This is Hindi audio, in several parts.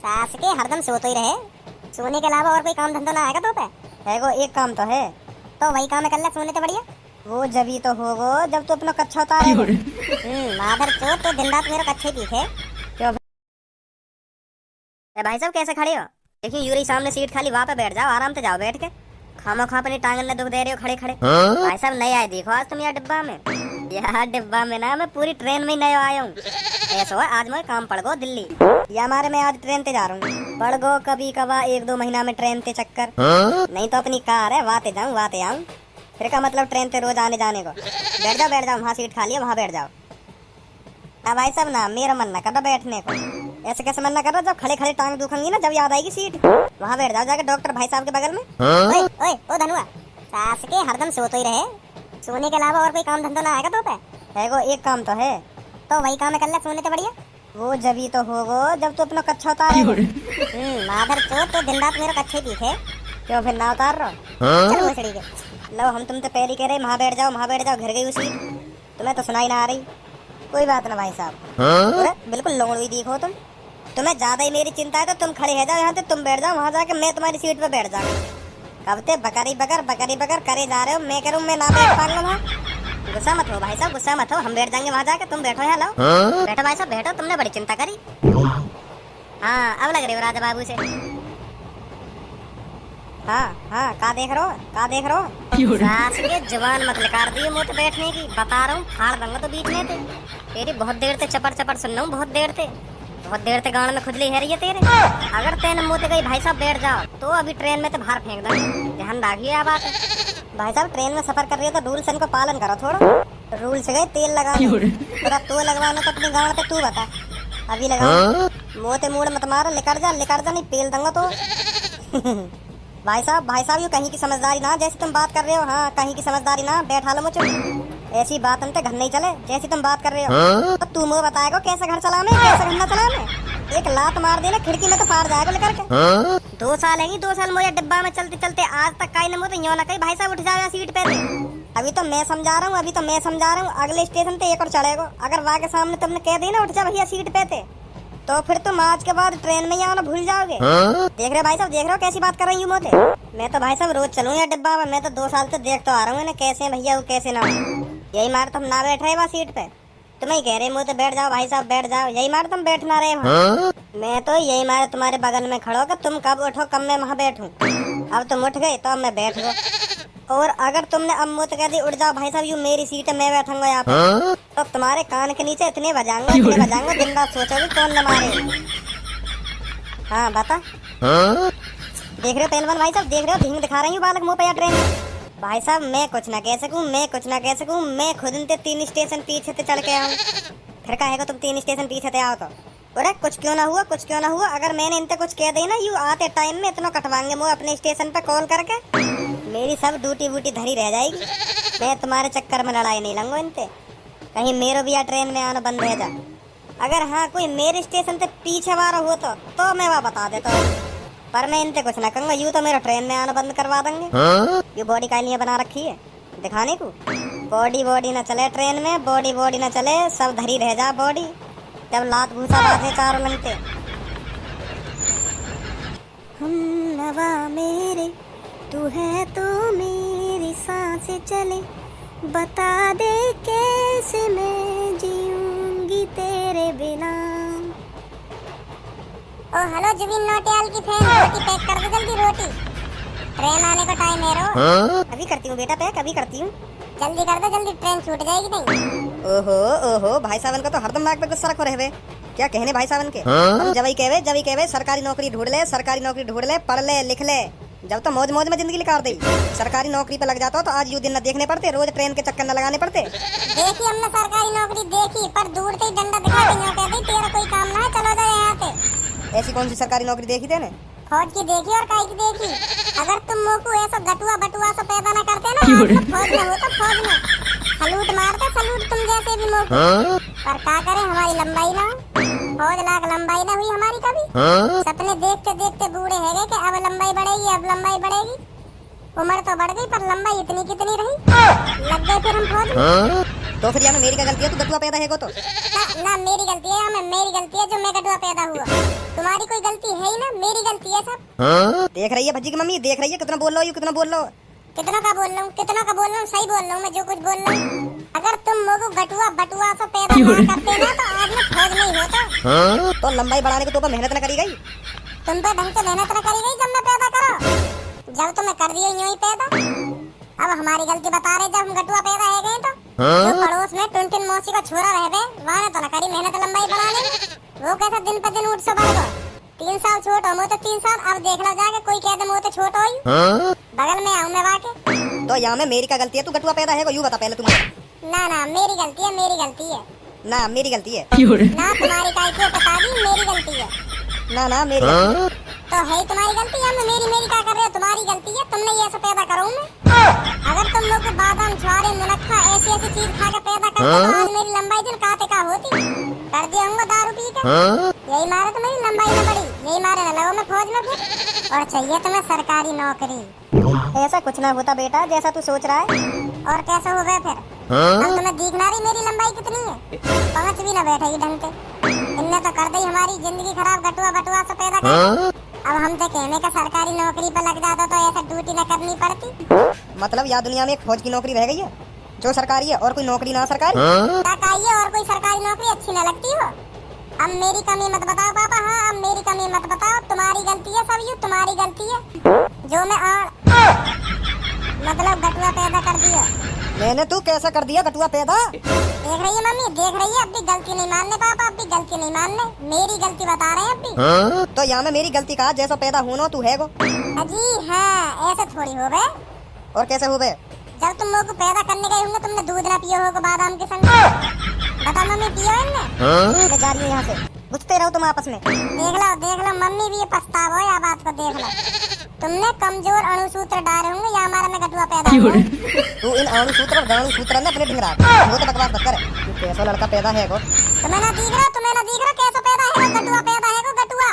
सास के हरदम सोते ही रहे। सोने के अलावा और कोई काम धंधा ना आएगा तो पे है? वो एक काम तो है, तो वही काम कर ले सोने तो बढ़िया। वो जब ही तो होगो जब तू अपना कच्छा उतारे। माधर चो तो दिन रात मेरा कच्छे दिखे क्यों? भाई साहब कैसे खड़े हो? देखिए यूरी सामने सीट खाली, वहाँ पे बैठ जाओ, आराम से जाओ बैठ के। खामो खा अपनी टांगन ने दुख दे रहे हो खड़े खड़े। भाई साहब नए आए देखो आज तुम यहाँ डिब्बा में। यहाँ डिब्बा में ना मैं पूरी ट्रेन में ही नया आया हूँ। ऐसा है आज मैं काम पड़ गो दिल्ली, या हमारे मैं आज ट्रेन ते जा रहा हूँ। पड़ गो कभी कवा 1-2 महीना में ट्रेन ते चक्कर, नहीं तो अपनी कार है वाते जाऊँ वाते आऊँ। फिर का मतलब ट्रेन ते रोज आने जाने को। बैठ जाओ वहाँ सीट खाली है, वहाँ बैठ जाओ। अब भाई साहब ना मेरा मन ना कर रहा बैठने को। ऐसे कैसे मन ना कर रहा? जब खड़े खड़े टांग दुखेंगी ना, जब याद आएगी सीट, वहाँ बैठ जाओ जाके डॉक्टर भाई साहब के बगल में। ओए ओए ओ धनुआ, सास के हरदम सोते ही रहे। सोने के अलावा और कोई काम धंधा ना आएगा तो पे है? वो एक काम तो है, तो वही काम कर ले सोने तो बढ़िया। वो जब ही तो होगो जब तू अपना कच्छा उतारे। माधर चो तो दिन रात मेरा कच्छे दिखे क्यों? फिर ना उतार रहो चलो मछली के। लो हम तुम तो पहले कह रहे वहाँ बैठ जाओ वहाँ बैठ जाओ, घर गई उसी तुम्हें तो सुनाई ना आ रही। कोई बात ना भाई साहब, बिल्कुल लोंगड़ी दिखो तुम। तुम्हें ज्यादा ही मेरी चिंता है तो तुम खड़े रह जाओ यहाँ पे, तुम बैठ जाओ वहाँ जाके, मैं तुम्हारी सीट पे बैठ जाऊँ। कब ते बकरी बकर करे जा रहे हो, मैं करूँ मैं ना बैठ पाऊंगा वहाँ। गुस्सा मत हो भाई साहब, गुस्सा मत हो, हम बैठ जाएंगे वहाँ जाके, तुम बैठो यहाँ। लो बैठो भाई साहब बैठो, तुमने बड़ी चिंता करी। हाँ अब लग रही हो राजा बाबू से। हाँ का देख रहे हो? सास के जवान मत निकाल दिए मुँह पे बैठने की, बता रहा हूँ फाड़ दूंगा तो बीच में थे। तेरी बहुत देर से चपर सुन रहा हूँ, बहुत देर से गाँव में खुजली है रही है तेरे। अगर तेने मुँह गई भाई साहब बैठ जाओ तो अभी ट्रेन में तो बाहर फेंक दो। ध्यान रखिए आप बात। भाई साहब ट्रेन में सफर कर रही हो तो रूल्स इनको पालन करो थोड़ा। रूल्स गए तेल लगा तू लगवाना तो अपनी गाँव पे तू बता, अभी लगा मोते मूड मत मारो, लिकर जा नहीं पेल दूंगा तो। भाई साहब ये कहीं की समझदारी ना, जैसे तुम बात कर रहे हो। हाँ कहीं की समझदारी ना, बैठा लो मुझे। ऐसी बात हमसे घर नहीं चले जैसी तुम बात कर रहे हो। तो तुम बताएगा कैसे घर चला में, कैसे घर न चला में। एक लात मार देना खिड़की में तो पार जाएगा लेकर के। 2 साल है 2 साल मुझे डिब्बा में चलते चलते आज तक कहीं न ना कहीं भाई साहब उठ जाएगा सीट पे। अभी तो मैं समझा रहा हूँ, अगले स्टेशन पे एक और चढ़ेगा। अगर वहाँ के सामने तुमने कह दी ना उठ जा भैया सीट पे थे, तो फिर तुम आज के बाद ट्रेन में आना भूल जाओगे। देख रहे भाई साहब, देख रहे हो कैसी बात कर रही हूँ मोते। मैं तो भाई साहब रोज चलूँ या डिब्बा में, मैं तो 2 साल से देख तो आ रहा हूँ इन्हें कैसे भैया वो कैसे ना। यही मार तुम ना बैठ रहे वहाँ सीट पे, तुम्हें ही कह रहे मुँह तो बैठ जाओ भाई साहब बैठ जाओ। यही मार तुम बैठ ना रहे वहाँ। मैं तो यही मारे तुम्हारे बगल में खड़ो कि तुम कब उठो कब मैं वहाँ बैठूँ। अब तुम उठ गए तो अब मैं बैठ गो, और अगर तुमने अब मुँह कह दी उठ जाओ भाई साहब, यू मेरी सीट है मैं बैठूंगा यहाँ पे, तो तुम्हारे कान के नीचे इतने बजाऊंगा दिन रात सोचोगे कौन न मारे। हाँ बता। देख रहे हो पहलवान भाई साहब, देख रहे हो भींग दिखा रही हूँ बालक मुँह पे या ट्रेन। भाई साहब मैं कुछ ना कह सकूँ, मैं खुद इनते 3 स्टेशन पीछे से चढ़ के आऊँ। फिर कहेगा तुम 3 स्टेशन पीछे से आओ तो अरे कुछ क्यों ना हुआ। अगर मैंने इनते कुछ कह दी ना, यू आते टाइम में इतना कटवाएंगे मुँह अपने स्टेशन पे कॉल करके, मेरी सब ड्यूटी वूटी धरी रह जाएगी। मैं तुम्हारे चक्कर में लड़ाई नहीं लूंगा इनते, कहीं मेरो भी या ट्रेन में आना बंद रह जा। अगर हाँ कोई मेरे स्टेशन से पीछे वाला हो तो मैं वहाँ बता देता हूँ, पर मैं इनते कुछ ना कहूँगा। यूँ तो मेरा ट्रेन में आना बंद करवा देंगे। ये बॉडी कालियाँ बना रखी है दिखाने को, बॉडी ना चले ट्रेन में, बॉडी ना चले, सब धरी रह जा बॉडी, जब लात भूसा बाजे चारों लगते। हम नवा मेरे तू है तो मेरी सांसें चले, बता दे कैसे मैं जीऊंगी तेरे बिना। ओ हेलो जुबिन नौटियाल की फैन, रोटी पैक कर दो जल्दी, रोटी ट्रेन आने का टाइम है रो। अभी करती हूँ बेटा पैक, अभी करती हूँ, जल्दी कर दो जल्दी, ट्रेन छूट जाएगी नहीं। ओहो भाई साहब का तो हरदम नाक पे गुस्सा रखो रहे। क्या कहने भाई साहब के, हम जब ही कहवे सरकारी नौकरी ढूंढ ले, पढ़ ले लिख ले, जब तो मौज में जिंदगी निकाल दी। सरकारी नौकरी पे लग जाता हो तो आज यू दिन न देखने पड़ते, रोज ट्रेन के चक्कर न लगाने पड़ते। देखी हमने सरकारी नौकरी देखी, पर दूर से ही डंडा दिखा दी, तेरा कोई काम ना है चलो जाए यहाँ से। ऐसी कौन सी सरकारी नौकरी देखी थे? फौज की देखी और काई की देखी। अगर तुम मुँह को ऐसा गटुआ बटुआ से पैदा न करते ना, फौज में हो तो फौज में सलूट मारते, सलूट तुम जैसे भी मुँह को। पर क्या करें हमारी लंबाई ना, फौज लाख लंबाई ना हुई हमारी कभी। सपने देखते देखते बूढ़े है गए कि अब लंबाई बढ़ेगी। उम्र तो बढ़ गई पर लंबाई इतनी कितनी रही, लग गए फिर हम फौज में। तो फिर यहाँ मेरी क्या गलती है? तू गटुआ पैदा है को तो ना मेरी गलती है, मेरी गलती है जो मैं गटुआ पैदा हुआ। तुम्हारी कोई गलती है ही ना, मेरी गलती है सब। देख रही है भज्जी की मम्मी, देख रही है कितना बोल रहा हूँ, कितना बोल रहा हूँ। कितना का बोल रहा हूँ, कितना का बोल रहा हूँ, सही बोल रहा हूँ मैं जो कुछ बोल रहा हूँ। अगर तुम लोग गटुआ बटुआ से पैदा ना करते ना तो आज मैं फौज नहीं होता। तो लंबाई बढ़ाने के तो मेहनत न करी गई, तुम पे ढंग से मेहनत न करी गई जब मैं पैदा करो, जब तुम्हें कर दिया यूं ही पैदा। अब हमारी गलती बता रहे, जब हम गटुआ पैदा है गए तो जो पड़ोस में टुनटुन मौसी का छोरा रह गए वहाँ तो न करी मेहनत लंबाई बढ़ाने में। वो कैसा दिन पे दिन उठ से बढ़ गो। 3 साल छोट हो तो 3 साल, अब देखना जाके कोई कह दे मोते छोट हो बगल में आऊं मैं वाके। तो यहाँ में मेरी क्या गलती है? तू गटुआ पैदा है को यूं बता पहले तुम। ना ना मेरी गलती है, मेरी गलती है। ना मेरी गलती है ना तुम्हारी काय को बता दी, मेरी गलती है। ना ना मेरी तो है तुम्हारी गलती है, मेरी क्या कर रहे हो? तुम्हारी गलती है, तुमने ये ऐसा पैदा करो मैं। अगर तुम लोग बादाम छुआरे मुनक्खा ऐसी ऐसी चीज खा के पैदा करते तो आज मेरी लंबाई दिन काते का होती। कर दिया होगा दारू पी के, यही मारे तो मेरी लंबाई न बढ़ी, यही मारे न लगो मैं फौज में फिर। और चाहिए तुम्हें सरकारी नौकरी। ऐसा कुछ ना होता बेटा जैसा तू सोच रहा है। और कैसे हो गए फिर? अब तुम्हें दिख ना रही मेरी लंबाई कितनी है? 5 भी न बैठेगी ढंग से। इनने तो कर दी हमारी जिंदगी खराब गटुआ बटुआ से पैदा कर। अब हम तो कहने का सरकारी नौकरी पर लग जाता तो ऐसा ड्यूटी न करनी पड़ती। मतलब यहाँ दुनिया में एक फौज की नौकरी रह गई है जो सरकारी है और कोई नौकरी ना सरकारी। ताकाइए और कोई सरकारी नौकरी अच्छी न लगती हो। अब मेरी कमी मत बताओ पापा, हाँ अब मेरी कमी मत बताओ। तुम्हारी गलती है सब, ये तुम्हारी गलती है जो मैं मतलब गटुआ पैदा कर दिया। मैंने तू कैसा कर दिया गटुआ पैदा? देख रही है मम्मी, देख रही है, अब भी गलती नहीं मानने पापा, अब भी गलती नहीं मानने, मेरी गलती बता रहे हैं अब भी। तो यहाँ में मेरी गलती कहा? जैसा पैदा होना तू है गो। अजी हाँ ऐसे थोड़ी हो गए। और कैसे हो गए? जब तुम लोग को पैदा करने गए होंगे तुमने दूध ना पियो होगा बादाम के संग। बता मम्मी पियो इनने? मैं जा रही हूँ यहाँ से, बुझते रहो तुम आपस में। देख लो मम्मी भी ये पछतावा है, बात को देख लो। तुमने कमजोर अणुसूत्र डाले होंगे या हमारा में गटुआ पैदा हुआ। तू इन अणुसूत्र और गणुसूत्र ने अपने ढिंगरा वो तो बकवास मत कर। तू कैसा लड़का पैदा है गो? तुम्हें ना दिख रहा कैसा पैदा है गटुआ पैदा है गो गटुआ।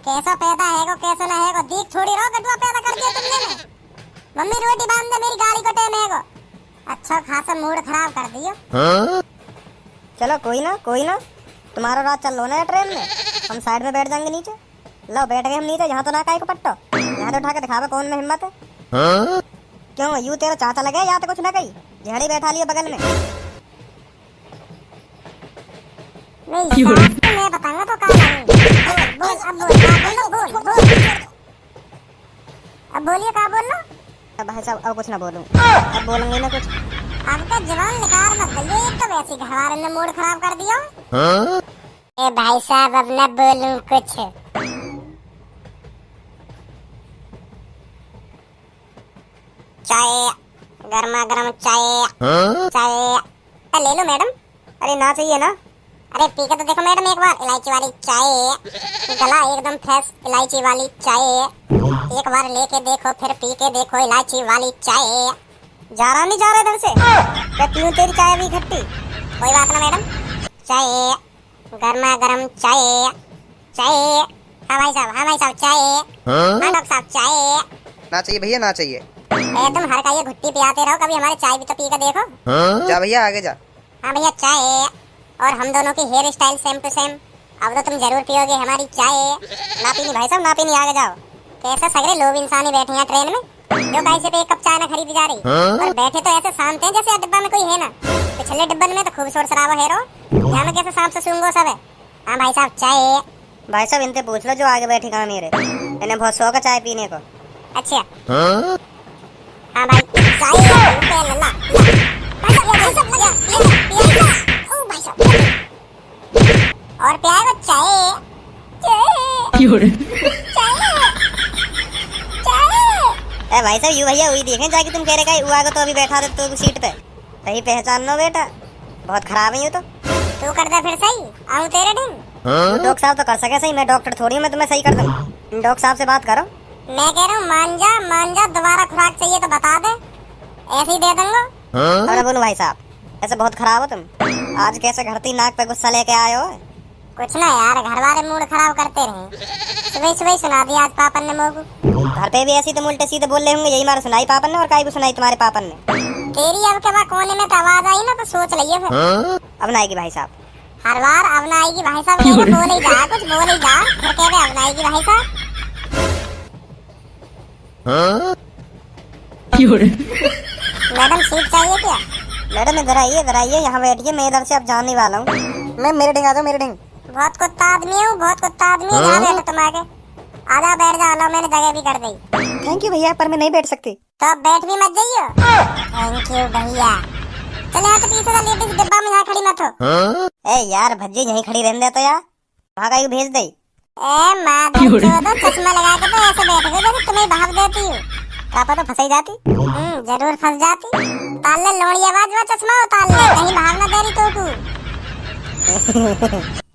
कैसा पैदा है गो कैसा ना है गो दिख थोड़ी रहो, गटुआ पैदा कर दिया तुमने। मम्मी रोटी बांध दे, मेरी गाड़ी को टाइम है गो। अच्छा खासा मूड खराब कर दियो। चलो कोई ना तुम्हारा रात चल लो ना ट्रेन में, हम साइड में बैठ जाएंगे नीचे। लो बैठ गए हम नीचे, यहाँ तो ना काय को पट्टो, यहाँ तो उठा के दिखावे कौन में हिम्मत है। क्यों यू तेरा चाहता लगे या तो कुछ ना कही झड़ी बैठा लिया बगल में। मैं बताऊंगा तो अब बोलिए क्या बोल लो। अब भाई साहब अब कुछ ना बोलूं, अब बोलूंगी ना कुछ। अब तो जवान निकाल मत दइए, एक तो वैसे घरवाले ने मूड खराब कर दिया। ए भाई साहब अब न बोलूं कुछ। चाय गर्मा गर्म चाय ले लो मैडम। अरे ना चाहिए ना। अरे पी के तो देखो मैडम एक बार, इलायची वाली चाय, गला एकदम फ्रेश इलायची वाली चाय। एक बार लेके देखो फिर पी के देखो इलायची वाली चाय। जा रहा नहीं जा रहा इधर से, मैं पीऊं तेरी चाय भी खट्टी। कोई बात ना मैडम, चाय गर्मा गर्म चाय। हाँ भाई साहब चाय। हाँ डॉक्टर साहब चाय। ना चाहिए भैया ना चाहिए। एकदम हर का ये घुट्टी पियाते रहो, कभी हमारे चाय भी तो पी के देखो। जा भैया आगे जा। हाँ भैया चाय, और हम दोनों की hair style same to same. अब तो तुम जरूर पियोगे हमारी चाय। ना पीनी भाई साहब ना पीनी, आगे जाओ। कैसे सगरे लोग इंसान ही बैठे हैं ट्रेन में जो कैसे पे एक कप चाय ना खरीदी जा रही, और बैठे तो ऐसे शांत हैं जैसे डिब्बा में कोई है ना। पिछले डिब्बन में तो खूब शोर शराबा है रो, यहाँ में कैसे सांप से सूंघो सब है। हाँ भाई साहब चाय। भाई साहब इनसे पूछ लो जो आगे बैठी कहाँ मेरे, इन्हें बहुत शौक है चाय पीने को। अच्छा हाँ भाई चाय ला और प्यार चाय ए भाई साहब यू भैया वही देखें जाके तुम कह रहे का आगे तो अभी बैठा दे तो सीट पे सही पहचान लो बेटा, बहुत खराब है ये तो। तू कर दे फिर सही, आऊं तेरे ढंग। डॉक्टर साहब तो कर सके सही, मैं डॉक्टर थोड़ी हूँ मैं तुम्हें सही कर दूं। डॉक्टर साहब से बात करो। मैं कह रहा हूँ मान जा दोबारा खुराक चाहिए तो बता दे, ऐसे ही दे दूंगा। अरे बोलो भाई साहब ऐसे बहुत खराब हो तुम, आज कैसे घरती नाक पे गुस्सा लेके आए हो? कुछ ना यार, घर वाले मूड खराब करते रहे, सुबह सुना दिया आज पापन ने मोगू। घर पे भी ऐसी तो उल्टे सीधे बोल रहे होंगे, यही मारे सुनाई पापन ने और काई को सुनाई तुम्हारे पापन ने। तेरी अब के बाद कोने में तो आवाज आई ना तो सोच लियो फिर। अब ना आएगी भाई साहब। हर बार अब ना आएगी भाई साहब कहके बोल ही जा, कुछ बोल ही जा, फिर कह रहे अब ना आएगी भाई साहब। मैडम सूट चाहिए क्या? मैडम इधर आइए यहाँ बैठिए, मैं इधर से अब जाने वाला हूँ। मैं मेरे ढंग आ जाओ, मेरे ढंग। बहुत कुत्ता आदमी हूँ, बहुत कुत्ता आदमी हूँ। यहाँ बैठो तुम आके, आजा बैठ जा, लो मैंने जगह भी कर दी। थैंक यू भैया, पर मैं नहीं बैठ सकती। तो अब बैठ भी मत जाइयो। थैंक यू भैया। चले यहाँ से पीछे का लेडीज डिब्बा में यहाँ खड़ी मत हो। ए यार भज्जी यहीं खड़ी रहने दे तो यार, वहाँ का भेज दे। ए माँ चश्मा लगा के तो ऐसे बैठ गए जैसे तुम्हें भाव देती हूँ। क्या पता फंसाई जाती। जरूर फंस जाती। ताल ले लोड़ी आवाज में चश्मा उतार ले, कहीं भाव ना दे रही तो तू।